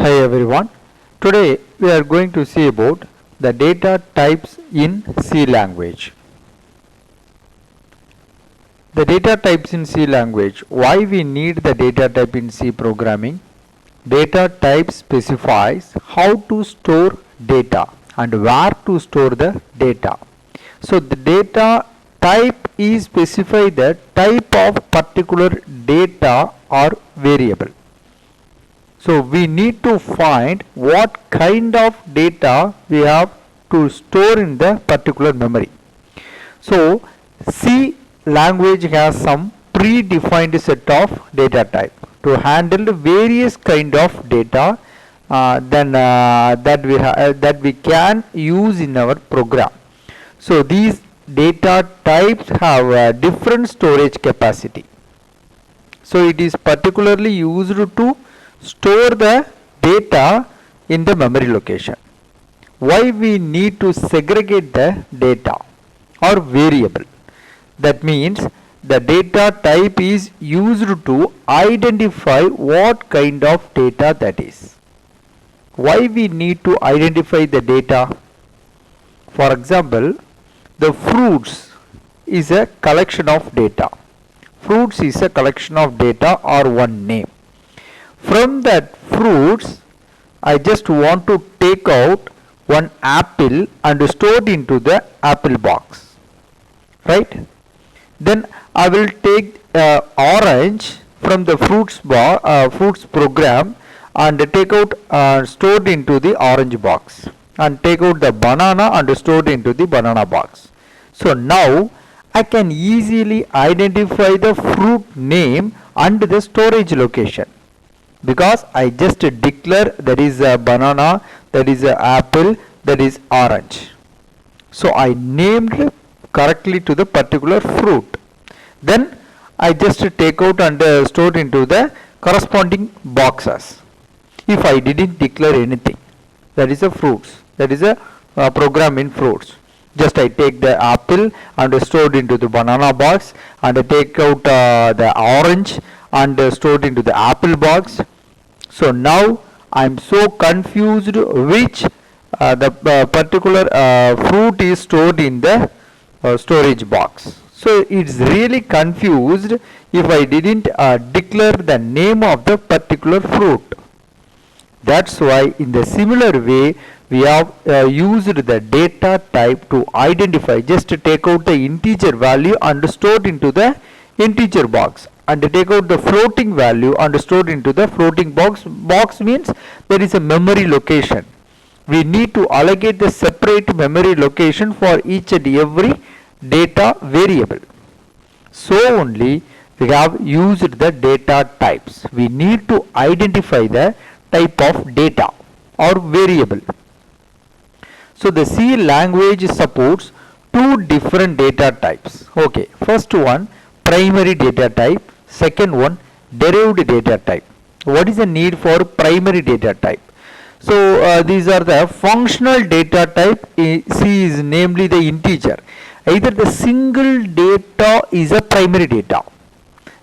Hi everyone. Today we are going to see about the data types in C language. The data types in C language. Why we need the data type in C programming? Data type specifies how to store data and where to store the data. So the data type is specify the type of particular data or variable. So we need to find what kind of data we have to store in the particular memory. So C language has some predefined set of data type to handle various kind of data that we can use in our program. So these data types have different storage capacity. So it is particularly used to store the data in the memory location. Why we need to segregate the data or variable? That means the data type is used to identify what kind of data that is. Why we need to identify the data? For example, the fruits is a collection of data. Fruits is a collection of data or one name. From that fruits, I just want to take out one apple and store it into the apple box, right? Then I will take orange from the fruits program and take out stored into the orange box, and take out the banana and store it into the banana box. So now I can easily identify the fruit name and the storage location, because I just declare that is a banana, that is a apple, that is orange. So I named correctly to the particular fruit. Then I just take out and store into the corresponding boxes. If I didn't declare anything, that is a fruits, that is a program in fruits. Just I take the apple and store into the banana box, and I take out the orange and stored into the apple box. So now I am so confused which the particular fruit is stored in the storage box. So it's really confused if I didn't declare the name of the particular fruit. That's why in the similar way we have used the data type to identify. Just take out the integer value and stored into the integer box, and take out the floating value and stored into the floating box. Box means there is a memory location. We need to allocate the separate memory location for each and every data variable. So only we have used the data types. We need to identify the type of data or variable. So the C language supports two different data types. Okay, first one primary data type, second one derived data type. What is the need for primary data type? So these are the functional data type. C is namely the integer. Either the single data is a primary data,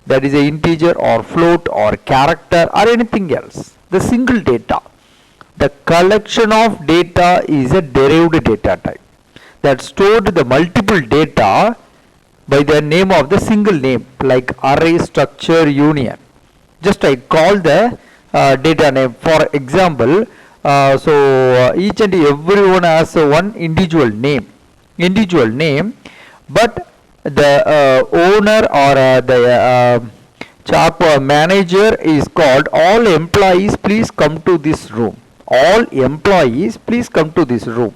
that is a integer or float or character or anything else. The single data. The collection of data is a derived data type that stored the multiple data by the name of the single name, like array, structure, union. Just I call the data name. For example, each and every one has one individual name, but the owner or the manager is called all employees please come to this room. All employees please come to this room.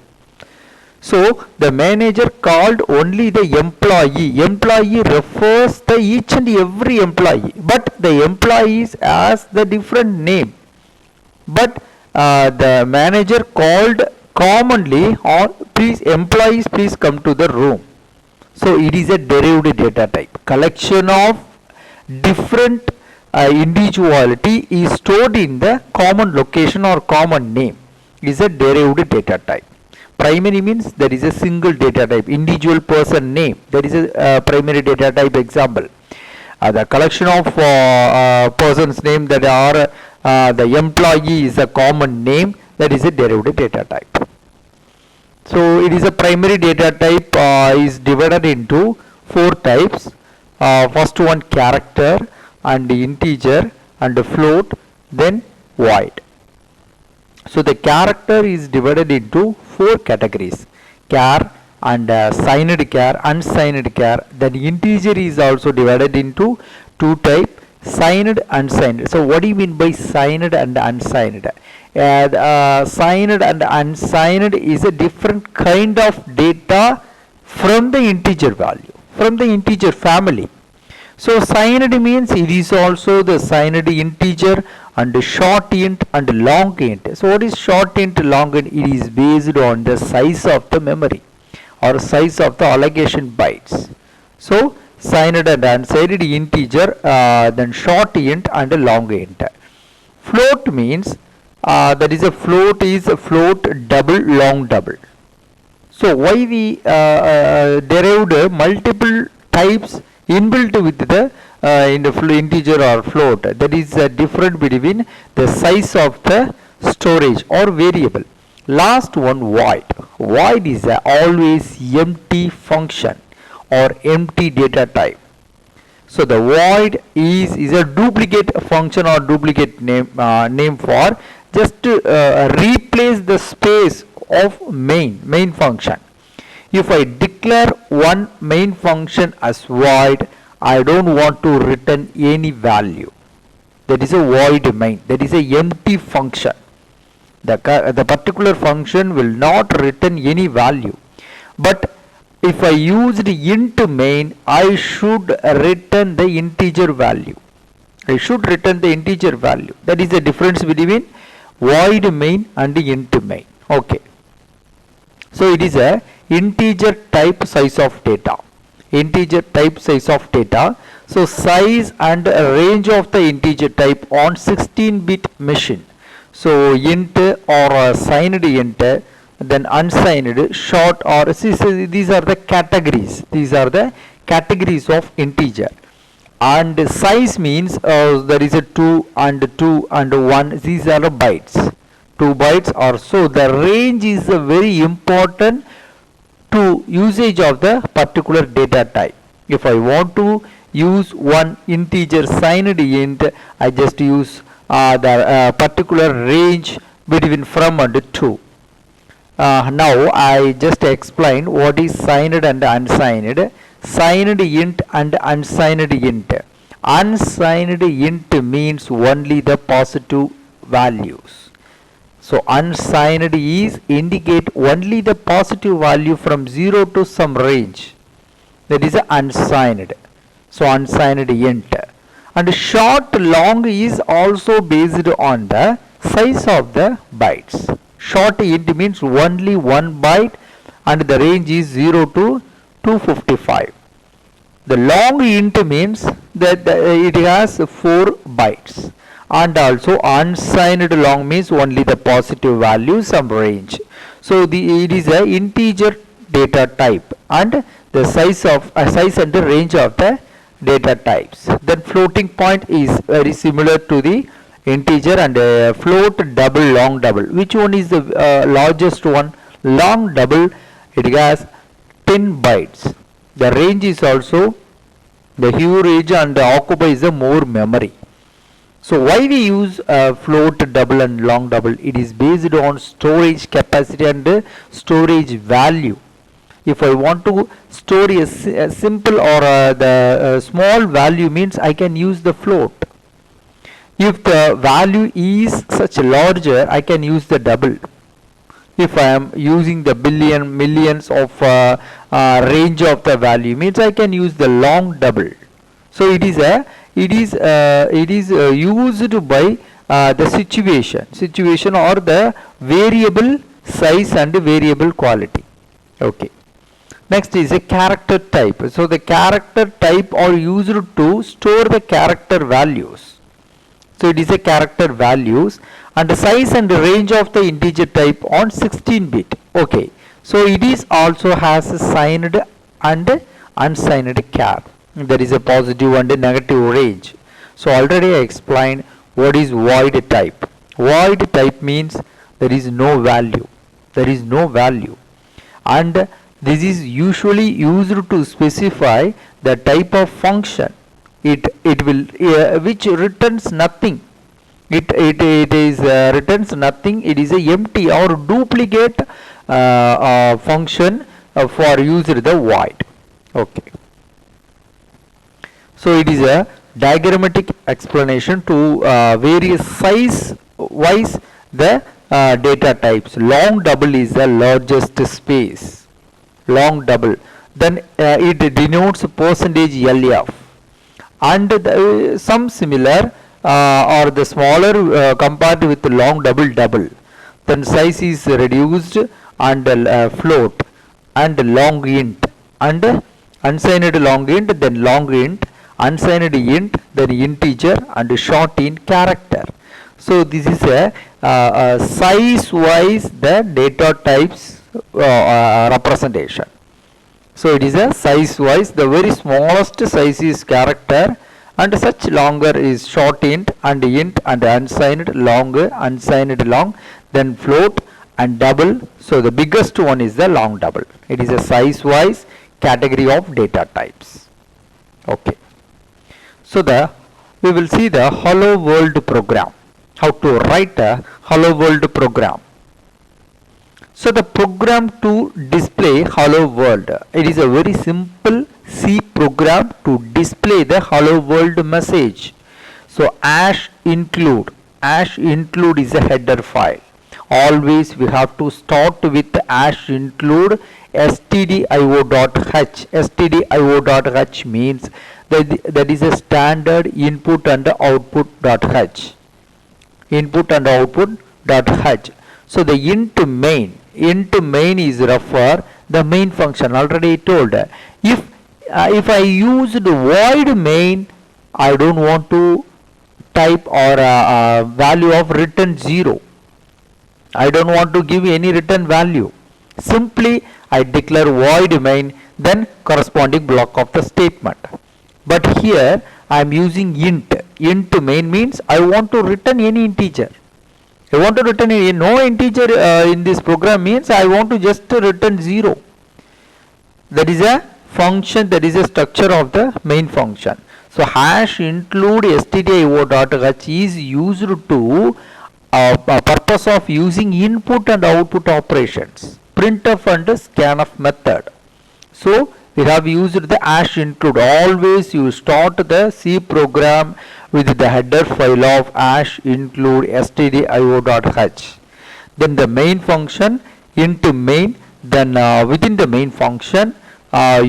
So the manager called only the employee. Employee refers the each and every employee, but the employees has the different name. But the manager called commonly all please employees please come to the room. So it is a derived data type. Collection of different individuality is stored in the common location or common name is a derived data type. Primary means there is a single data type, individual person name, there is a primary data type example. The collection of persons name that are the employee is a common name, that is a derived data type. So it is a primary data type is divided into four types. First one character and integer and float, then void. So the character is divided into four categories: char and signed char, unsigned char. Then integer is also divided into two types: signed, unsigned. So what do you mean by signed and unsigned? Signed and unsigned is a different kind of data from the integer value, from the integer family. So signed means it is also the signed integer and short int and long int. So what is short int, long int? It is based on the size of the memory or size of the allocation bytes. So signed and unsigned integer, then short int and long int. Float means that is a float is a float double long double. So why we derived multiple types inbuilt with the in the integer or float? That is the difference between the size of the storage or variable. Last one, void. Void is a always empty function or empty data type. So the void is a duplicate function or duplicate name for just to replace the space of main function. If I declare one main function as void, I don't want to return any value. That is a void main. That is a empty function. The particular function will not return any value. But if I used int main, I should return the integer value. I should return the integer value. That is the difference between void main and int main. Okay. So it is a integer type size of data. Integer type size of data. So size and range of the integer type on 16-bit machine. So int or signed int, then unsigned, short, or these are the categories. These are the categories of integer. And size means there is a 2 and 1. These are the bytes. 2 bytes or so. The range is very important to usage of the particular data type. If I want to use one integer signed int, I just use the particular range between from and to. Now I just explain what is signed and unsigned. Signed int and unsigned int. Unsigned int means only the positive values. So unsigned is indicate only the positive value from 0 to some range. That is unsigned. So unsigned int. And short long is also based on the size of the bytes. Short int means only 1 byte and the range is 0 to 255. The long int means that it has 4 bytes. And also unsigned long means only the positive value, some range. So it is a integer data type and the size and the range of the data types. Then floating point is very similar to the integer and float double long double. Which one is the largest one? Long double, it has 10 bytes. The range is also the huge range and occupies the more memory. So why we use float double and long double? It is based on storage capacity and storage value. If I want to store a simple or the small value means I can use the float. If the value is such larger, I can use the double. If I am using the millions of range of the value means I can use the long double. So it is used by the situation or the variable size and variable quality. Okay. Next is a character type. So the character type are used to store the character values. So it is a character values and the size and the range of the integer type on 16-bit. Okay. So it is also has a signed and unsigned char. There is a positive and a negative range. So already I explained what is void type. Void type means there is no value. There is no value. And this is usually used to specify the type of function it will which returns nothing. It is returns nothing. It is a empty or duplicate function for user the void. Okay. So it is a diagrammatic explanation to various size wise the data types. Long double is the largest space. Long double. Then it denotes percentage LF. And some similar or the smaller compared with long double. Then size is reduced and float and long int and unsigned long int, then long int, unsigned int, then integer and short int character. So this is a size wise the data types representation. So it is a size wise, the very smallest size is character and such longer is short int and unsigned long, unsigned long, then float and double. So the biggest one is the long double. It is a size wise category of data types. Okay. So we will see the hello world program. How to write a hello world program. So the program to display hello world, it is a very simple C program to display the hello world message. So #include is a header file. Always we have to start with #include stdio.h. stdio.h means that is a standard input and output.h. input and output.h. So the int main is refer the main function. Already told, if I use the void main, I don't want to type or value of return 0. I don't want to give any return value. Simply I declare void main, then corresponding block of the statement. But here I am using int. Int main means I want to return any integer. I want to return no integer in this program means I want to just return 0. That is a function, that is a structure of the main function. So #include stdio.h is used to purpose of using input and output operations, printf and scanf method. So we have used the #include. Always you start the C program with the header file of #include stdio.h. Then the main function int main. Then within the main function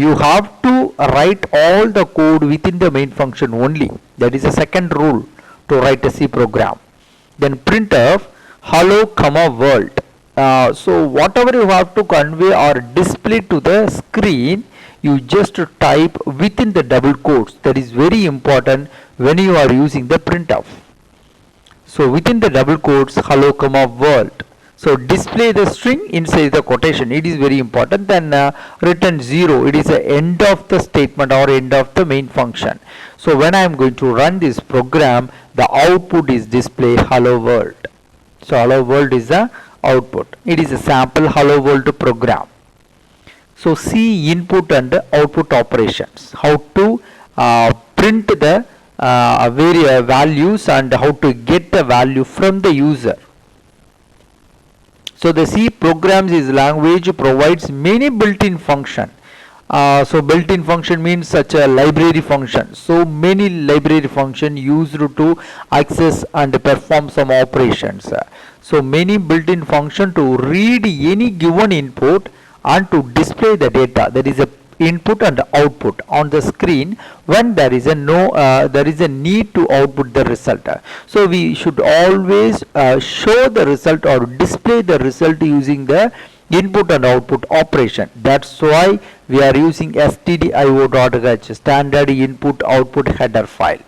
you have to write all the code within the main function only. That is the second rule to write a C program. Then printf hello world. So whatever you have to convey or display to the screen, you just type within the double quotes. That is very important when you are using the printf. So within the double quotes hello world. So display the string inside the quotation. It is very important. Then return 0. It is the end of the statement or end of the main function. So when I am going to run this program, the output is display hello world. So hello world is the output. It is a sample hello world program. So see input and output operations. How to print the various values and how to get the value from the user. So the C programs is language provides many built-in function. So built-in function means such a library function. So many library function used to access and perform some operations. So many built-in function to read any given input and to display the data. That is a input and output on the screen when there is a need to output the result. So we should always show the result or display the result using the input and output operation. That's why we are using stdio.h, standard input output header file.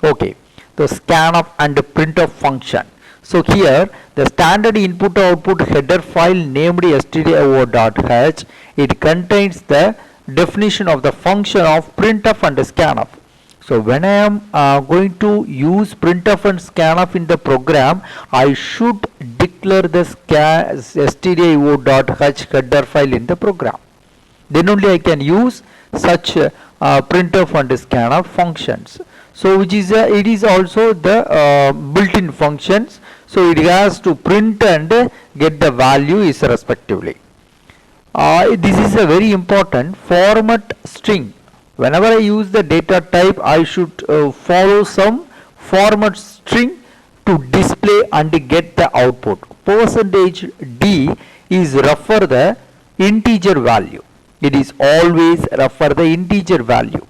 Okay, the scanf and printf function. So here the standard input output header file named stdio.h, it contains the definition of the function of printf and scanf. So when I am going to use printf and scanf in the program, I should declare the stdio.h header file in the program. Then only I can use such printf and scanf functions. So which is it is also the built-in functions. So it has to print and get the value is respectively. This is a very important format string. Whenever I use the data type, I should follow some format string to display and get the output. Percentage D is refer the integer value. It is always refer the integer value.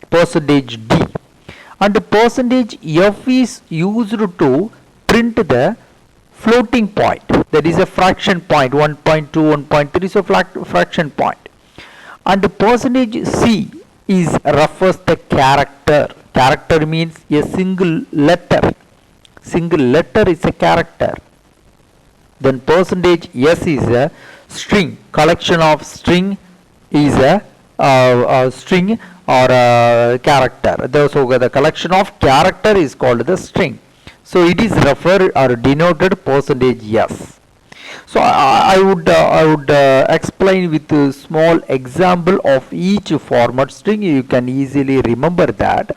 Percentage D. And the percentage F is used to print the floating point, that is a fraction point, 1.2, 1.3 is a fraction point. And the percentage C is refers the character. Character means a single letter. Single letter is a character. Then percentage S is a string. Collection of string is a string or a character. So the collection of character is called the string. So it is referred or denoted percentage S. So I would explain with a small example of each format string. You can easily remember that.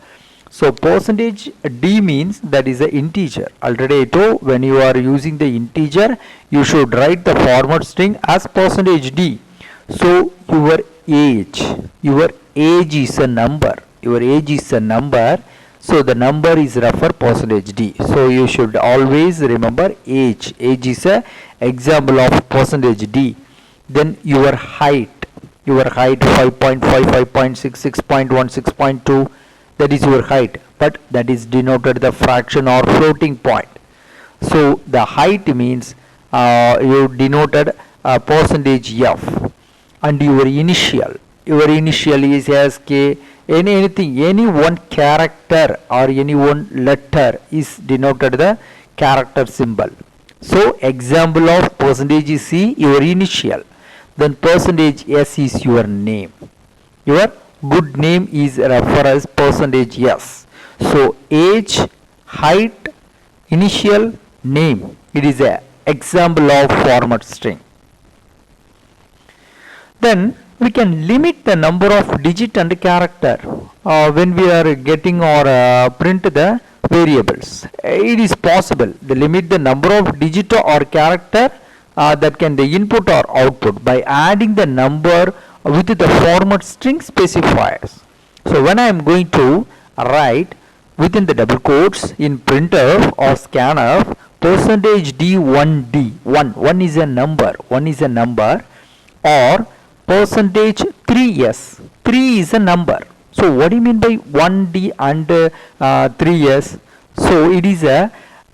So percentage D means that is an integer. Already I told, when you are using the integer, you should write the format string as percentage D. So your age is a number. Your age is a number. So the number is refer percentage D. So you should always remember age. Age is a example of percentage D. Then your height. Your height 5.5, 5.6, 6.1, 6.2. That is your height. But that is denoted the fraction or floating point. So the height means you denoted percentage F. And your initial. Your initial is SK. Any one character or any one letter is denoted the character symbol. So example of percentage C, your initial. Then percentage S is your name. Your good name is referred as percentage S. So age, height, initial, name. It is a example of format string. Then we can limit the number of digit and character when we are getting or print the variables. It is possible to limit the number of digit or character that can the input or output by adding the number with the format string specifiers. So when I am going to write within the double quotes in printf or scanf percentage D1D, 1 is a number, or percentage 3s, 3 is a number. So what do you mean by 1d and 3s? So it is a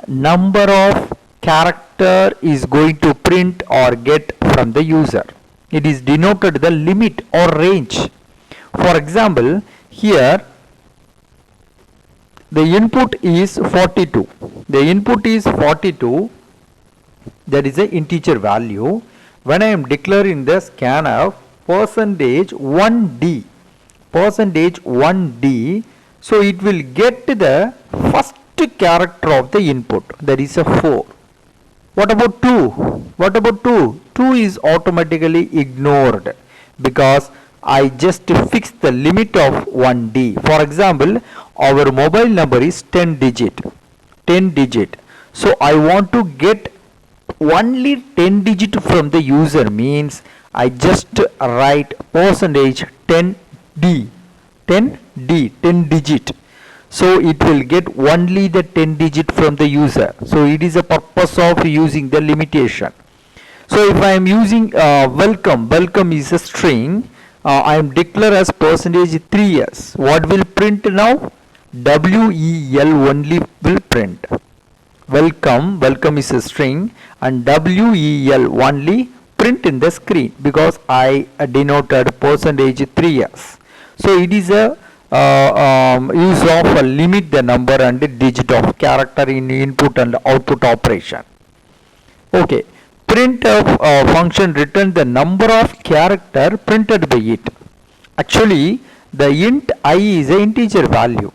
number of character is going to print or get from the user. It is denoted the limit or range. For example, here the input is 42. The input is 42, that is a integer value. When I am declaring the scanf percentage 1d, so it will get the first character of the input, that is a 4. What about 2? 2 is automatically ignored because I just fixed the limit of 1d. For example, our mobile number is 10 digit. So I want to get only 10 digit from the user, means I just write percentage 10d, 10 digit. So it will get only the 10 digit from the user. So it is a purpose of using the limitation. So if I am using welcome is a string, I am declare as percentage 3s. What will print now? WEL only will print. Welcome is a string, and WEL only print in the screen because I denoted percentage 3s. So it is a use of limit the number and digit of character in input and output operation. Okay, printf function return the number of character printed by it. Actually, the int I is an integer value.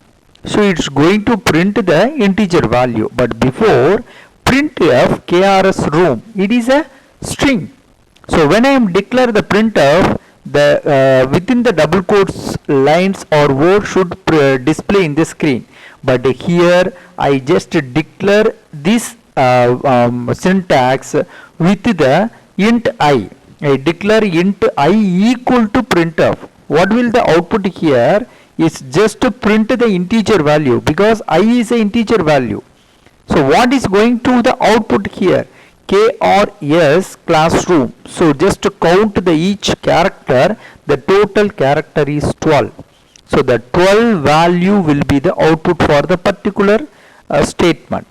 So it's going to print the integer value. But before printf krs room, it is a string. So when I am declare the printf, the within the double quotes lines or word should display in the screen. But here I just declare this syntax with the int I. I declare int I equal to printf. What will the output here is just to print the integer value, because I is a integer value. So what is going to the output here? KRS classroom. So just to count the each character, the total character is 12. So the 12 value will be the output for the particular statement.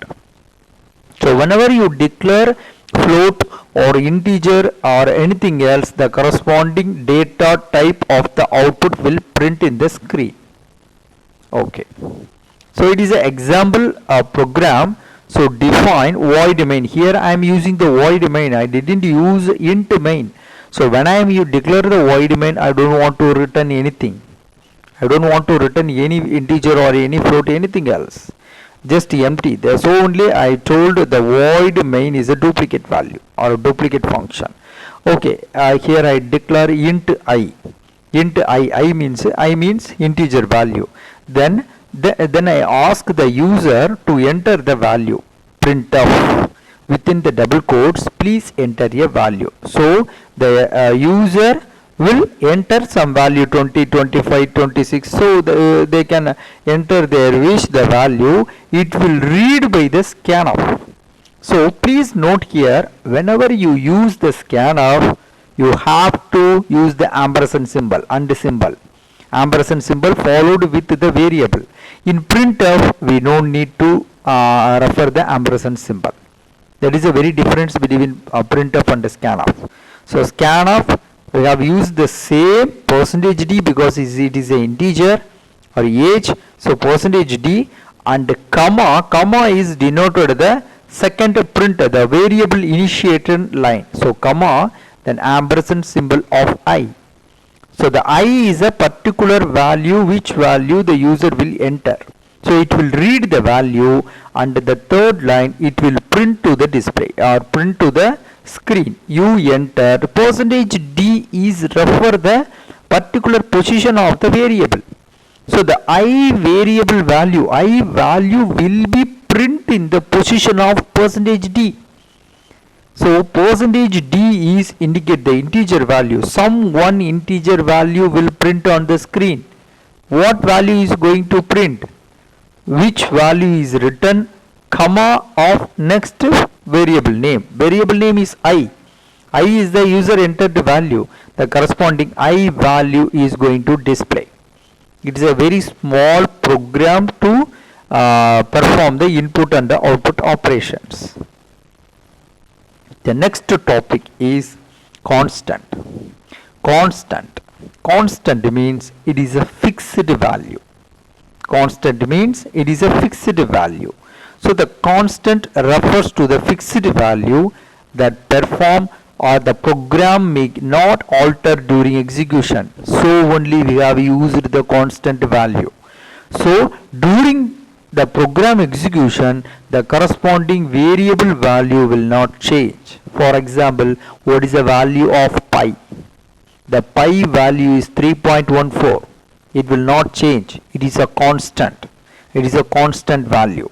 So whenever you declare float or integer or anything else, the corresponding data type of the output will print in the screen. Okay. So it is an example program. So define void main. Here I am using the void main. I didn't use int main. So when I am you declare the void main, I don't want to return anything. I don't want to return any integer or any float, anything else. Just empty. There. So only I told the void main is a duplicate value or a duplicate function. Okay. Here I declare int I. Int I means integer value. Then I ask the user to enter the value. Printf within the double quotes, please enter a value. So the user will enter some value 20, 25, 26. So they can enter their wish the value. It will read by the scanf. So please note here, whenever you use the scanf, you have to use the ampersand symbol and symbol. Ampersand symbol followed with the variable. In printf, we don't need to refer the ampersand symbol. That is a very difference between printf and scanf. So scanf, we have used the same percentage d because it is an integer or age. So percentage d and comma is denoted the second print, the variable initiated line. So comma, then ampersand symbol of I. So the I is a particular value, which value the user will enter. So it will read the value, and the third line it will print to the display or print to the screen. You enter percentage d is refer the particular position of the variable. So the I variable value, I value will be print in the position of percentage d. So percentage d is indicate the integer value. Some one integer value will print on the screen. What value is going to print? Which value is written? Comma of next variable name. Variable name is I. I is the user entered value. The corresponding I value is going to display. It is a very small program to perform the input and the output operations. The next topic is constant. Constant means it is a fixed value. Constant means it is a fixed value. So the constant refers to the fixed value that perform or the program may not alter during execution. So only we have used the constant value. So during the program execution, the corresponding variable value will not change. For example, what is the value of pi? The pi value is 3.14. It will not change. It is a constant. It is a constant value.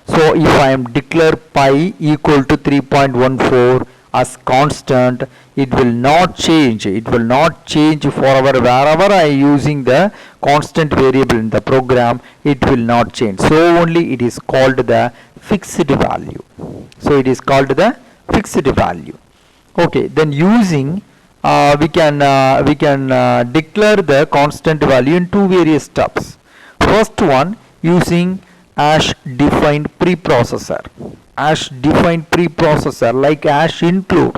So if I am declare pi equal to 3.14 as constant, it will not change. It will not change forever. Wherever I am using the constant variable in the program, it will not change. So only it is called the fixed value. So it is called the fixed value. Okay, then using we can declare the constant value in two various steps. First one, using hash defined preprocessor. Hash defined preprocessor like hash include.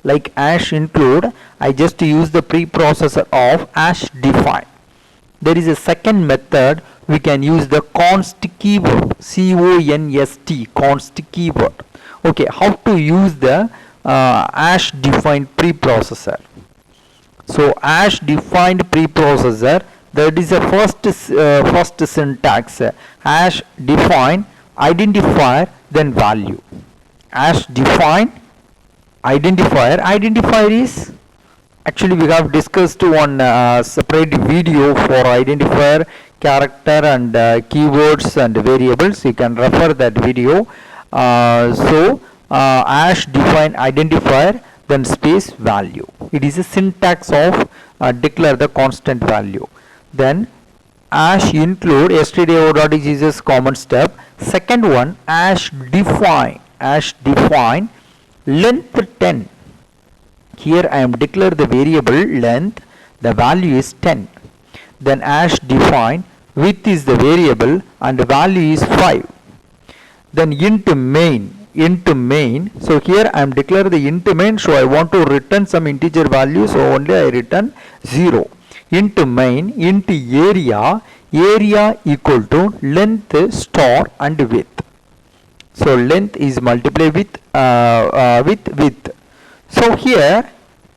Like hash include, I just use the preprocessor of hash define. There is a second method, we can use the const keyword, C-O-N-S-T, const keyword. Okay, how to use the hash defined preprocessor? So hash defined preprocessor that is a first syntax, hash define identifier then value. Hash define identifier is, actually we have discussed one separate video for identifier, character and keywords and variables. You can refer that video. Hash define identifier then space value. It is a syntax of declare the constant value. Then hash include stdio.h is a common step. Second one, hash define length 10. Here I am declare the variable length, the value is 10. Then hash define width is the variable and the value is 5. Then int main. So here I am declare the int main, so I want to return some integer value, so only I return 0. Int main, int area equal to length star and width. So length is multiplied with width. So here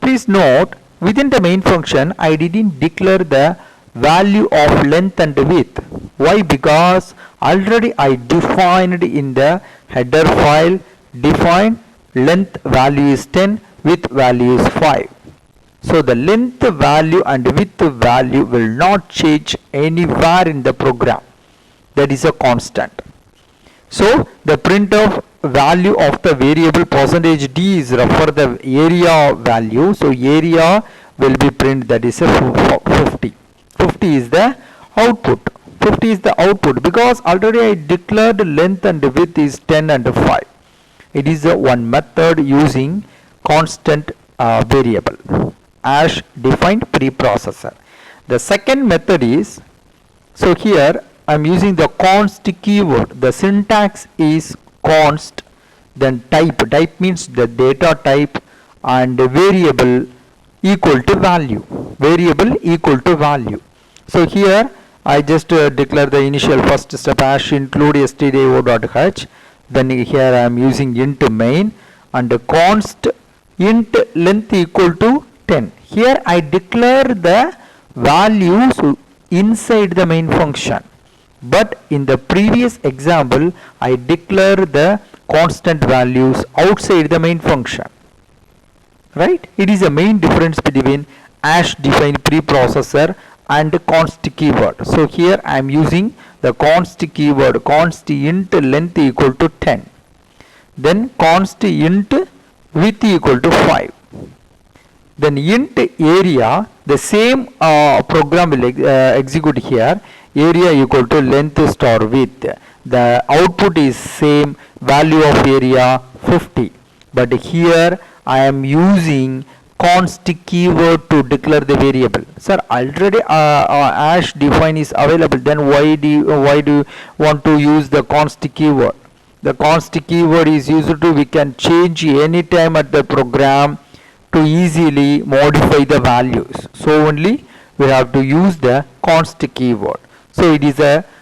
please note, within the main function I didn't declare the value of length and width. Why? Because already I defined in the header file, define length value is 10, width value is 5. So the length value and width value will not change anywhere in the program. That is a constant. So the printf value of the variable %d is refer the area value. So area will be print, that is a 50. 50 is the output. 50 is the output because already I declared length and width is 10 and 5. It is one method using constant variable, hash defined preprocessor. The second method is, so here I am using the const keyword. The syntax is const, then type. Type means the data type, and variable equal to value. Variable equal to value. So here I just declare the initial first step, hash include stdio.h. Then here I am using int main and const int length equal to 10. Here I declare the values inside the main function. But in the previous example, I declare the constant values outside the main function. Right? It is a main difference between hash defined preprocessor and const keyword. So here I am using the const keyword, const int length equal to 10. Then const int width equal to 5. Then int area, the same program will execute here. Area equal to length star width. The output is same, value of area 50. But here I am using const keyword to declare the variable. Sir, already hash define is available. Then why do you want to use the const keyword? The const keyword is used to, we can change any time at the program to easily modify the values. So only we have to use the const keyword. So it is a